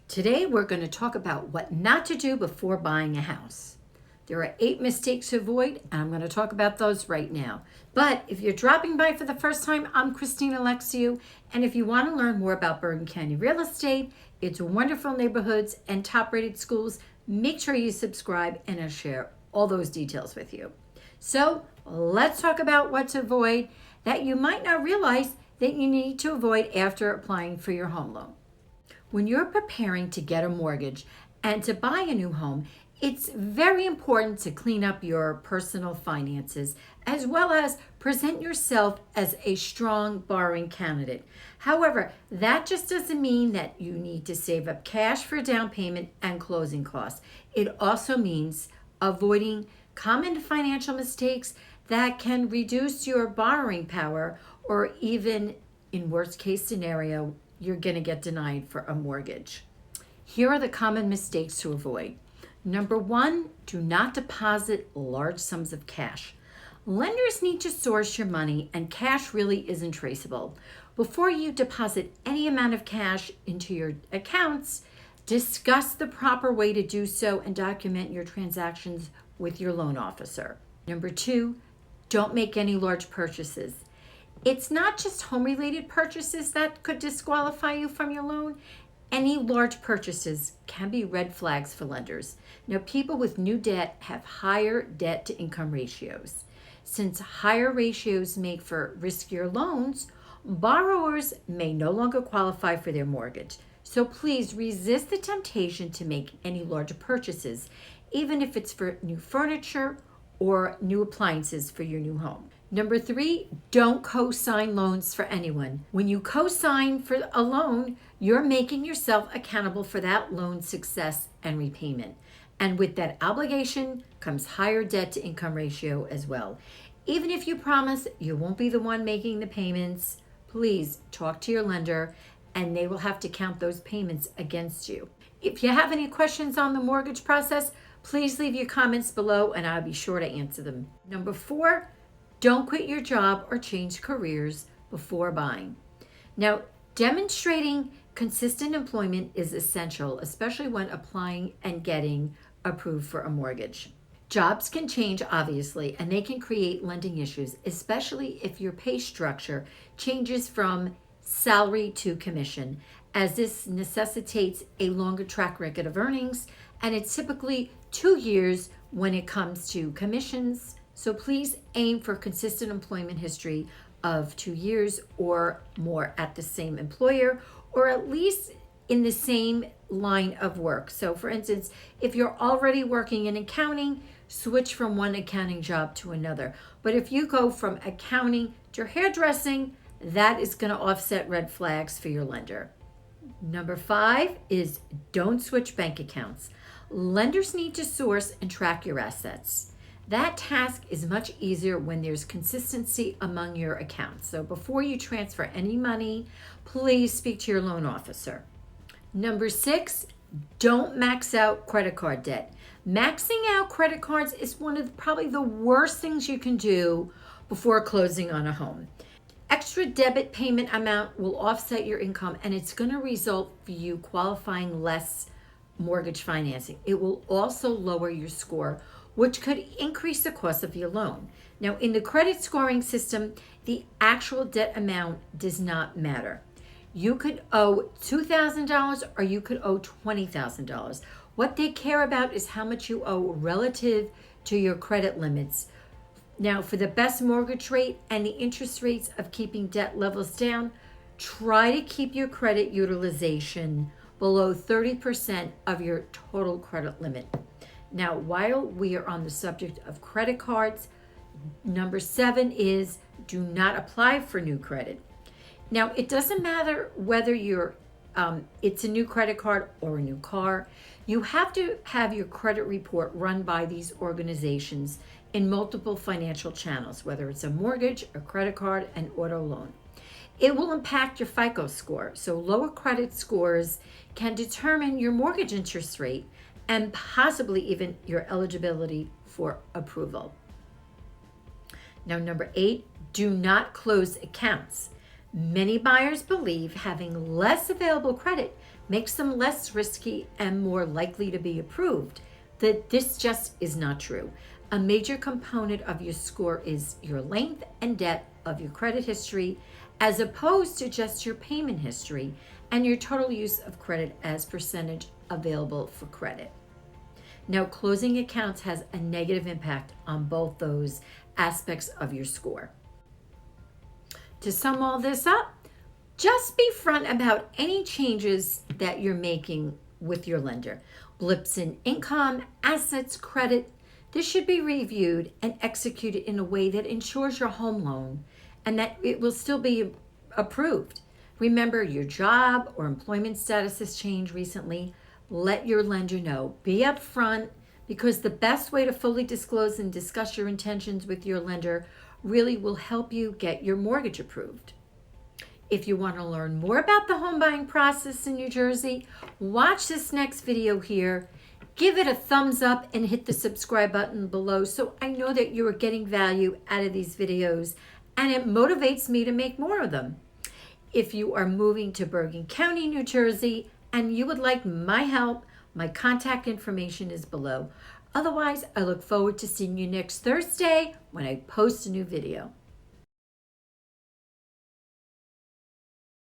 Today we're going to talk about what not to do before buying a house. There are 8 mistakes to avoid, and I'm going to talk about those right now. But if you're dropping by for the first time, I'm Christine Alexiou, and if you want to learn more about Bergen County real estate, its wonderful neighborhoods, and top-rated schools, make sure you subscribe, and I'll share all those details with you. So let's talk about what to avoid that you might not realize that you need to avoid after applying for your home loan. When you're preparing to get a mortgage and to buy a new home, it's very important to clean up your personal finances as well as present yourself as a strong borrowing candidate. However, that just doesn't mean that you need to save up cash for down payment and closing costs. It also means avoiding common financial mistakes that can reduce your borrowing power, or even in worst case scenario, you're going to get denied for a mortgage. Here are the common mistakes to avoid. Number 1, do not deposit large sums of cash. Lenders need to source your money, and cash really isn't traceable. Before you deposit any amount of cash into your accounts, discuss the proper way to do so and document your transactions with your loan officer. Number 2, don't make any large purchases. It's not just home-related purchases that could disqualify you from your loan. Any large purchases can be red flags for lenders. Now, people with new debt have higher debt-to-income ratios. Since higher ratios make for riskier loans, borrowers may no longer qualify for their mortgage. So please resist the temptation to make any large purchases, even if it's for new furniture or new appliances for your new home. Number 3, don't co-sign loans for anyone. When you co-sign for a loan, you're making yourself accountable for that loan's success and repayment. And with that obligation comes higher debt to income ratio as well. Even if you promise you won't be the one making the payments, please talk to your lender and they will have to count those payments against you. If you have any questions on the mortgage process, please leave your comments below and I'll be sure to answer them. Number 4, don't quit your job or change careers before buying. Now, demonstrating consistent employment is essential, especially when applying and getting approved for a mortgage. Jobs can change, obviously, and they can create lending issues, especially if your pay structure changes from salary to commission, as this necessitates a longer track record of earnings, and it's typically 2 years when it comes to commissions. So please aim for consistent employment history of 2 years or more at the same employer, or at least in the same line of work. So for instance, if you're already working in accounting, switch from one accounting job to another. But if you go from accounting to hairdressing, that is going to offset red flags for your lender. Number 5 is don't switch bank accounts. Lenders need to source and track your assets. That task is much easier when there's consistency among your accounts. So before you transfer any money, please speak to your loan officer. Number 6, don't max out credit card debt. Maxing out credit cards is one of probably the worst things you can do before closing on a home. Extra debit payment amount will offset your income, and it's going to result for you qualifying less mortgage financing. It will also lower your score, which could increase the cost of your loan. Now, in the credit scoring system, the actual debt amount does not matter. You could owe $2,000 or you could owe $20,000. What they care about is how much you owe relative to your credit limits. Now, for the best mortgage rate and the interest rates of keeping debt levels down, try to keep your credit utilization below 30% of your total credit limit. Now, while we are on the subject of credit cards, number 7 is do not apply for new credit. Now, it doesn't matter whether it's a new credit card or a new car. You have to have your credit report run by these organizations in multiple financial channels, whether it's a mortgage, a credit card, an auto loan. It will impact your FICO score. So lower credit scores can determine your mortgage interest rate and possibly even your eligibility for approval. Now, number 8, do not close accounts. Many buyers believe having less available credit makes them less risky and more likely to be approved. That this just is not true. A major component of your score is your length and depth of your credit history, as opposed to just your payment history and your total use of credit as percentage available for credit. Now, closing accounts has a negative impact on both those aspects of your score. To sum all this up, just be front about any changes that you're making with your lender. Blips in income, assets, credit, this should be reviewed and executed in a way that ensures your home loan and that it will still be approved. Remember, your job or employment status has changed recently. Let your lender know. Be upfront, because the best way to fully disclose and discuss your intentions with your lender really will help you get your mortgage approved. If you want to learn more about the home buying process in New Jersey, watch this next video here. Give it a thumbs up and hit the subscribe button below so I know that you are getting value out of these videos, and it motivates me to make more of them. If you are moving to Bergen County, New Jersey, and you would like my help, my contact information is below. Otherwise, I look forward to seeing you next Thursday when I post a new video.